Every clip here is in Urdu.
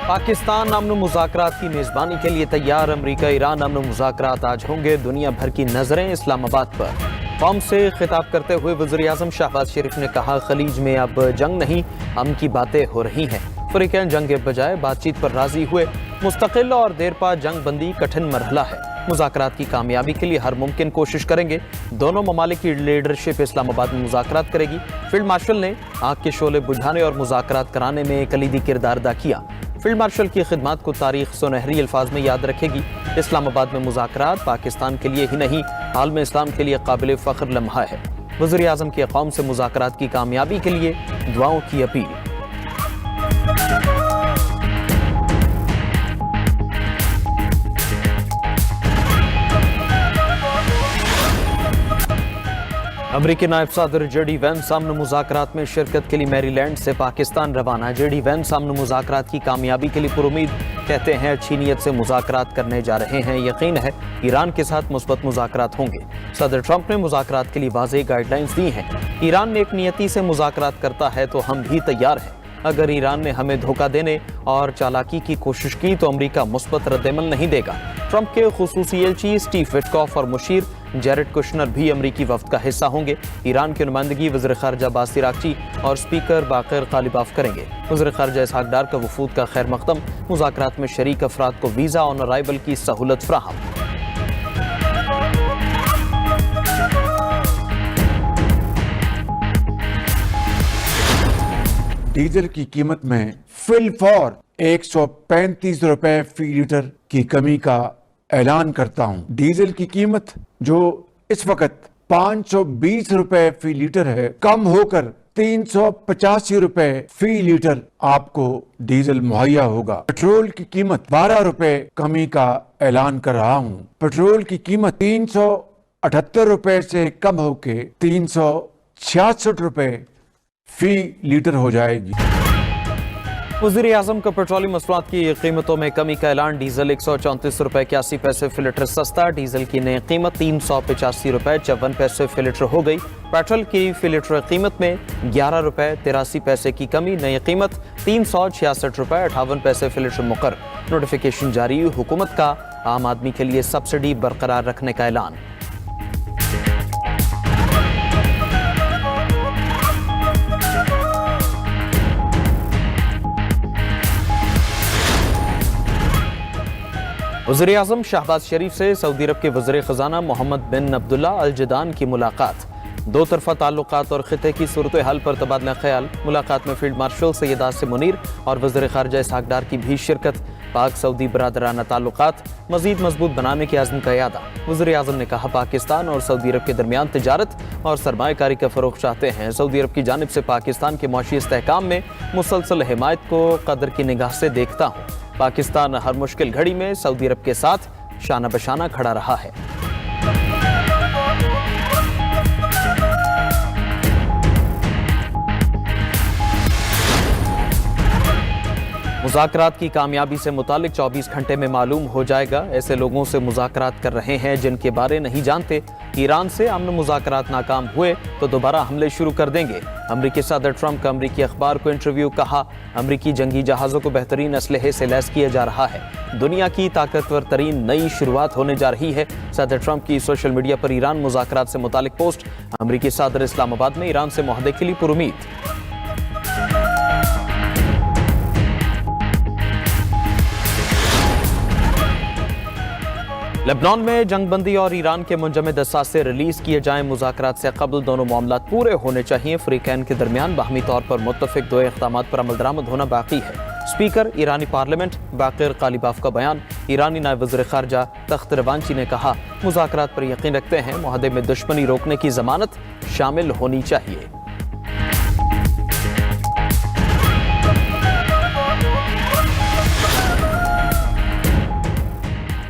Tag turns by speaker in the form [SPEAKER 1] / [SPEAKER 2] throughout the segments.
[SPEAKER 1] پاکستان امن مذاکرات کی میزبانی کے لیے تیار۔ امریکہ ایران امن مذاکرات آج ہوں گے۔ دنیا بھر کی نظریں اسلام آباد پر۔ قوم سے خطاب کرتے ہوئے وزیر اعظم شہباز شریف نے کہا، خلیج میں اب جنگ نہیں، امن کی باتیں ہو رہی ہیں۔ فریقین جنگ کے بجائے بات چیت پر راضی ہوئے۔ مستقل اور دیر پا جنگ بندی کٹھن مرحلہ ہے۔ مذاکرات کی کامیابی کے لیے ہر ممکن کوشش کریں گے۔ دونوں ممالک کی لیڈرشپ اسلام آباد میں مذاکرات کرے گی۔ فیلڈ مارشل نے آگ کے شعلے بجھانے اور مذاکرات کرانے میں کلیدی کردار ادا کیا۔ فیلڈ مارشل کی خدمات کو تاریخ سنہری الفاظ میں یاد رکھے گی۔ اسلام آباد میں مذاکرات پاکستان کے لیے ہی نہیں، عالم اسلام کے لیے قابل فخر لمحہ ہے۔ وزیر اعظم کی قوم سے مذاکرات کی کامیابی کے لیے دعاؤں کی اپیل۔ امریکی نائب صدر جے ڈی وینس امن مذاکرات میں شرکت کے لیے میری لینڈ سے پاکستان روانہ۔ جے ڈی وینس امن مذاکرات کی کامیابی کے لیے پرامید، کہتے ہیں اچھی نیت سے مذاکرات کرنے جا رہے ہیں، یقین ہے ایران کے ساتھ مثبت مذاکرات ہوں گے۔ صدر ٹرمپ نے مذاکرات کے لیے واضح گائیڈ لائنز دی ہیں۔ ایران نیک نیتی سے مذاکرات کرتا ہے تو ہم بھی تیار ہیں۔ اگر ایران نے ہمیں دھوکہ دینے اور چالاکی کی کوشش کی تو امریکہ مثبت رد عمل نہیں دے گا۔ ٹرمپ کے خصوصی ایلچی اسٹیو وٹکاف اور مشیر جیرڈ کشنر بھی امریکی وفد کا حصہ ہوں گے۔ ایران کی نمائندگی وزیر خارجہ عباس عراقچی اور اسپیکر باقر غالباف کریں گے۔ وزیر خارجہ اسحاق ڈار کا وفود کا خیر مقدم۔ مذاکرات میں شریک افراد کو ویزا آن ارائیول کی سہولت فراہم۔
[SPEAKER 2] ڈیزل کی قیمت میں فی الفور 135 روپے فی لیٹر کی کمی کا اعلان کرتا ہوں۔ ڈیزل کی قیمت جو اس وقت 520 روپے فی لیٹر ہے، کم ہو کر 385 روپے فی لیٹر آپ کو ڈیزل مہیا ہوگا۔ پٹرول کی قیمت 12 روپے کمی کا اعلان کر رہا ہوں۔ پٹرول کی قیمت 378 روپے سے کم ہو کے 366 روپے فی لیٹر ہو جائے گی۔
[SPEAKER 1] وزیر اعظم کا پیٹرولیم مصنوعات کی قیمتوں میں کمی کا اعلان۔ ڈیزل 134 روپے 81 پیسے فی لیٹر سستا۔ ڈیزل کی نئی قیمت 385 روپے 54 پیسے فی لیٹر ہو گئی۔ پیٹرول کی فی لیٹر قیمت میں 11 روپے 83 پیسے کی کمی۔ نئی قیمت 366 روپے 58 پیسے فی لیٹر مقرر۔ نوٹیفیکیشن جاری۔ حکومت کا عام آدمی کے لیے سبسڈی برقرار رکھنے کا اعلان۔ وزیر اعظم شہباز شریف سے سعودی عرب کے وزیر خزانہ محمد بن عبداللہ الجدان کی ملاقات۔ دو طرفہ تعلقات اور خطے کی صورتحال پر تبادلہ خیال۔ ملاقات میں فیلڈ مارشل سید آصم منیر اور وزیر خارجہ اسحاق ڈار کی بھی شرکت۔ پاک سعودی برادرانہ تعلقات مزید مضبوط بنانے کے عزم کا اعادہ۔ وزیر اعظم نے کہا، پاکستان اور سعودی عرب کے درمیان تجارت اور سرمایہ کاری کا فروغ چاہتے ہیں۔ سعودی عرب کی جانب سے پاکستان کے معاشی استحکام میں مسلسل حمایت کو قدر کی نگاہ سے دیکھتا ہوں۔ پاکستان ہر مشکل گھڑی میں سعودی عرب کے ساتھ شانہ بشانہ کھڑا رہا ہے۔ مذاکرات کی کامیابی سے متعلق 24 گھنٹے میں معلوم ہو جائے گا۔ ایسے لوگوں سے مذاکرات کر رہے ہیں جن کے بارے نہیں جانتے۔ ایران سے امن مذاکرات ناکام ہوئے تو دوبارہ حملے شروع کر دیں گے۔ امریکی صدر ٹرمپ کا امریکی اخبار کو انٹرویو، کہا، امریکی جنگی جہازوں کو بہترین اسلحے سے لیس کیا جا رہا ہے۔ دنیا کی طاقتور ترین نئی شروعات ہونے جا رہی ہے۔ صدر ٹرمپ کی سوشل میڈیا پر ایران مذاکرات سے متعلق پوسٹ۔ امریکی صدر اسلام آباد میں ایران سے معاہدے کے لیے پرامید۔ لبنان میں جنگ بندی اور ایران کے منجمد اثاثے ریلیز کیے جائیں۔ مذاکرات سے قبل دونوں معاملات پورے ہونے چاہیے۔ فریقین کے درمیان باہمی طور پر متفق دو اقدامات پر عمل درآمد ہونا باقی ہے۔ اسپیکر ایرانی پارلیمنٹ باقر غالباف کا بیان۔ ایرانی نائب وزیر خارجہ تخت روانچی نے کہا، مذاکرات پر یقین رکھتے ہیں، معاہدے میں دشمنی روکنے کی ضمانت شامل ہونی چاہیے۔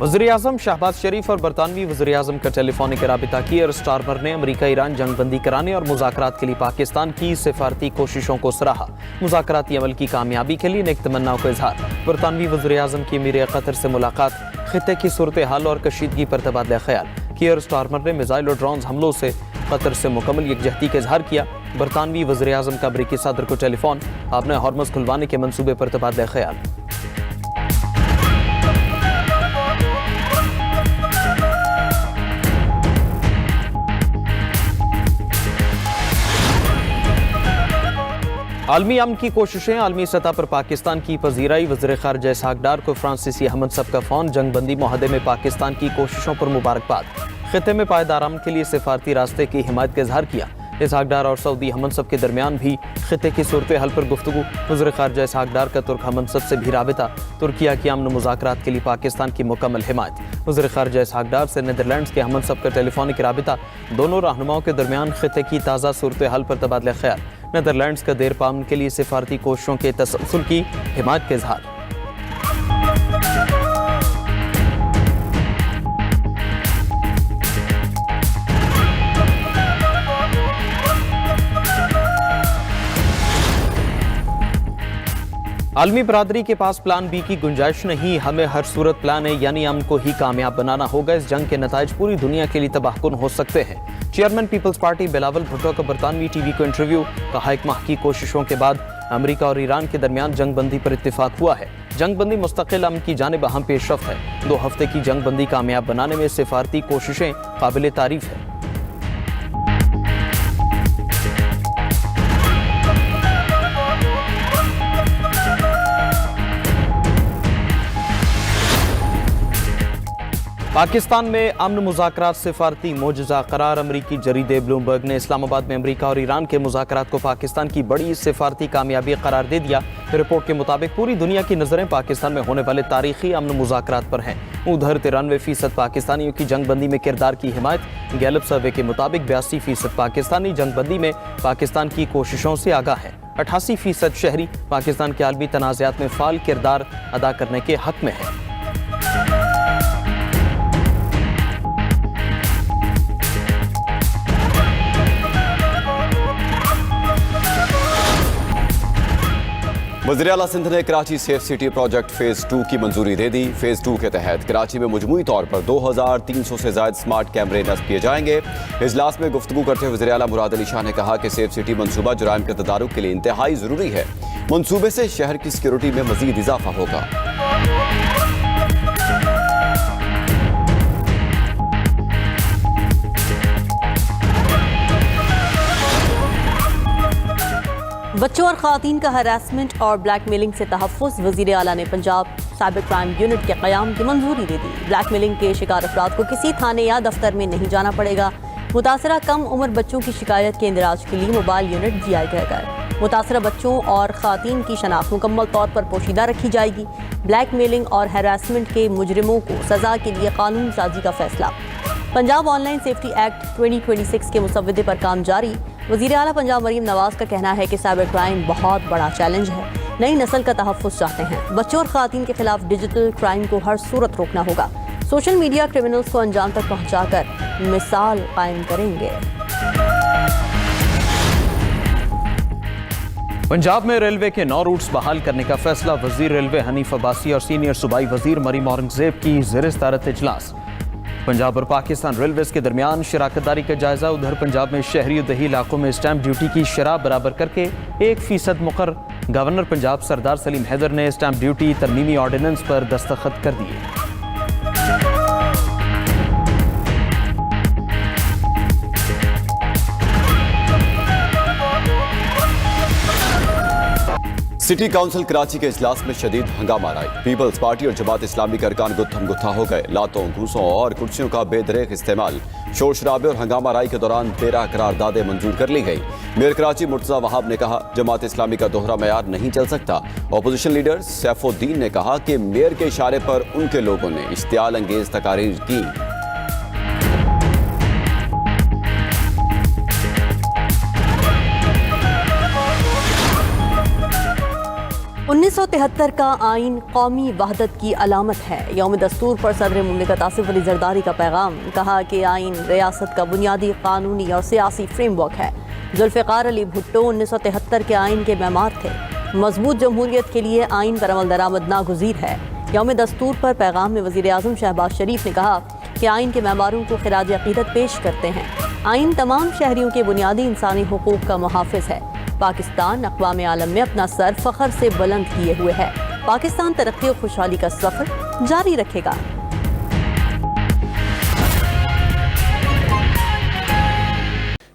[SPEAKER 1] وزیر اعظم شہباز شریف اور برطانوی وزیر اعظم کا ٹیلی فونک رابطہ کیئر سٹارمر نے امریکہ ایران جنگ بندی کرانے اور مذاکرات کے لیے پاکستان کی سفارتی کوششوں کو سراہا۔ مذاکراتی عمل کی کامیابی کے لیے نیک تمناؤں کا اظہار۔ برطانوی وزیر اعظم کی امیر قطر سے ملاقات۔ خطے کی صورتحال اور کشیدگی پر تبادلہ خیال۔ کیئر سٹارمر نے میزائل اور ڈرونز حملوں سے قطر سے مکمل یکجہتی کا اظہار کیا۔ برطانوی وزیر اعظم کا امریکی صدر کو ٹیلی فون۔ آپ نے ہارمز کھلوانے کے منصوبے پر تبادلہ خیال۔ عالمی امن کی کوششیں، عالمی سطح پر پاکستان کی پذیرائی، وزیر خارجہ اسحاق ڈار کو فرانسیسی احمد صفقہ فون، جنگ بندی معاہدے میں پاکستان کی کوششوں پر مبارکباد، خطے میں پائیدار امن کے لیے سفارتی راستے کی حمایت کا اظہار کیا۔ اسحاق ڈار اور سعودی احمد صف کے درمیان بھی خطے کی صورتحال پر گفتگو، وزیر خارجہ اسحاق ڈار کا ترک احمد صف سے بھی رابطہ، ترکیہ کی امن و مذاکرات کے لیے پاکستان کی مکمل حمایت، وزیر خارجہ اسحاق ڈار سے نیدرلینڈز کے احمد صف کا ٹیلی فونک رابطہ، دونوں رہنماؤں کے درمیان خطے کی تازہ صورتحال پر تبادلہ خیال، نیدرلینڈز کا دیر پا امن کے لیے سفارتی کوششوں کے تسلسل کی حمایت کا اظہار۔ عالمی برادری کے پاس پلان بی کی گنجائش نہیں، ہمیں ہر صورت پلان اے یعنی امن کو ہی کامیاب بنانا ہوگا، اس جنگ کے نتائج پوری دنیا کے لیے تباہ کن ہو سکتے ہیں۔ Chairman Peoples Party Bilawal Bhutto کا برطانوی ٹی وی کو انٹرویو، کہا 1 ماہ کی کوششوں کے بعد امریکہ اور ایران کے درمیان جنگ بندی پر اتفاق ہوا ہے، جنگ بندی مستقل امن کی جانب اہم پیش رفت ہے، 2 ہفتے کی جنگ بندی کامیاب بنانے میں سفارتی کوششیں قابل تعریف ہیں۔ پاکستان میں امن مذاکرات سفارتی معجزہ قرار، امریکی جریدے بلومبرگ نے اسلام آباد میں امریکہ اور ایران کے مذاکرات کو پاکستان کی بڑی سفارتی کامیابی قرار دے دیا۔ رپورٹ کے مطابق پوری دنیا کی نظریں پاکستان میں ہونے والے تاریخی امن مذاکرات پر ہیں۔ ادھر 93% پاکستانیوں کی جنگ بندی میں کردار کی حمایت، گیلپ سروے کے مطابق 82% پاکستانی جنگ بندی میں پاکستان کی کوششوں سے آگاہ ہیں، 88% شہری پاکستان کے عالمی تنازعات میں فعال کردار ادا کرنے کے حق میں ہیں۔
[SPEAKER 3] وزیر اعلیٰ سندھ نے Karachi safe city project phase 2 کی منظوری دے دی۔ فیز 2 کے تحت کراچی میں مجموعی طور پر 2300 سے زائد سمارٹ کیمرے نصب کیے جائیں گے۔ اجلاس میں گفتگو کرتے ہوئے وزیر اعلیٰ مراد علی شاہ نے کہا کہ سیف سٹی منصوبہ جرائم کے تدارک کے لیے انتہائی ضروری ہے، منصوبے سے شہر کی سیکیورٹی میں مزید اضافہ ہوگا۔
[SPEAKER 4] بچوں اور خواتین کا ہراسمنٹ اور بلیک میلنگ سے تحفظ، وزیر اعلیٰ نے پنجاب سائبر کرائم یونٹ کے قیام کی منظوری دے دی۔ بلیک میلنگ کے شکار افراد کو کسی تھانے یا دفتر میں نہیں جانا پڑے گا۔ متاثرہ کم عمر بچوں کی شکایت کے اندراج کے لیے موبائل یونٹ دیا جائے گا۔ متاثرہ بچوں اور خواتین کی شناخت مکمل طور پر پوشیدہ رکھی جائے گی۔ بلیک میلنگ اور ہراسمنٹ کے مجرموں کو سزا کے لیے قانون سازی کا فیصلہ۔ Punjab on line safety act 2026 کے مسودے پر کام جاری۔ وزیر اعلیٰ پنجاب مریم نواز کا کہنا ہے کہ سائبر کرائم بہت بڑا چیلنج ہے، نئی نسل کا تحفظ چاہتے ہیں۔ بچوں اور خواتین کے خلاف ڈیجیٹل کرائم کو ہر صورت روکنا ہوگا۔ سوشل میڈیا کرمنلز کو انجام تک پہنچا کر مثال قائم کریں گے۔
[SPEAKER 1] پنجاب میں ریلوے کے 9 روٹس بحال کرنے کا فیصلہ، وزیر ریلوے حنیف عباسی اور سینئر صوبائی وزیر مریم اورنگزیب کی زیر صدارت اجلاس۔ پنجاب اور پاکستان ریلویز کے درمیان شراکت داری کا جائزہ، ادھر پنجاب میں شہری و دیہی علاقوں میں اسٹیمپ ڈیوٹی کی شرح برابر کر کے 1% مقرر، گورنر پنجاب سردار سلیم حیدر نے اسٹیمپ ڈیوٹی ترمیمی آرڈیننس پر دستخط کر دیے۔
[SPEAKER 3] سٹی کونسل کراچی کے اجلاس میں شدید ہنگامہ آئی۔ پیپلز پارٹی اور جماعت اسلامی کے ارکان گتھم گتھا ہو گئے، لاتوں گھوسوں اور کرسیوں کا بے دریغ استعمال، شور شرابے اور ہنگامہ آرائی کے دوران 13 قراردادیں منظور کر لی گئی۔ میئر کراچی مرتضی وہاب نے کہا جماعت اسلامی کا دوہرا معیار نہیں چل سکتا۔ اپوزیشن لیڈر سیف الدین نے کہا کہ میئر کے اشارے پر ان کے لوگوں نے اشتعال انگیز تقاریر کی۔
[SPEAKER 4] 1973 کا آئین قومی وحدت کی علامت ہے، یوم دستور پر صدر مملکت آصف علی زرداری کا پیغام، کہا کہ آئین ریاست کا بنیادی قانونی اور سیاسی فریم ورک ہے۔ ذوالفقار علی بھٹو 1973 کے آئین کے معمار تھے، مضبوط جمہوریت کے لیے آئین پر عمل درآمد ناگزیر ہے۔ یوم دستور پر پیغام میں وزیر اعظم شہباز شریف نے کہا کہ آئین کے معماروں کو خراج عقیدت پیش کرتے ہیں۔ آئین تمام شہریوں کے بنیادی انسانی حقوق کا محافظ ہے۔ پاکستان اقوام عالم میں اپنا سر فخر سے بلند کیے ہوئے ہے۔ پاکستان ترقی و خوشحالی کا سفر جاری رکھے گا۔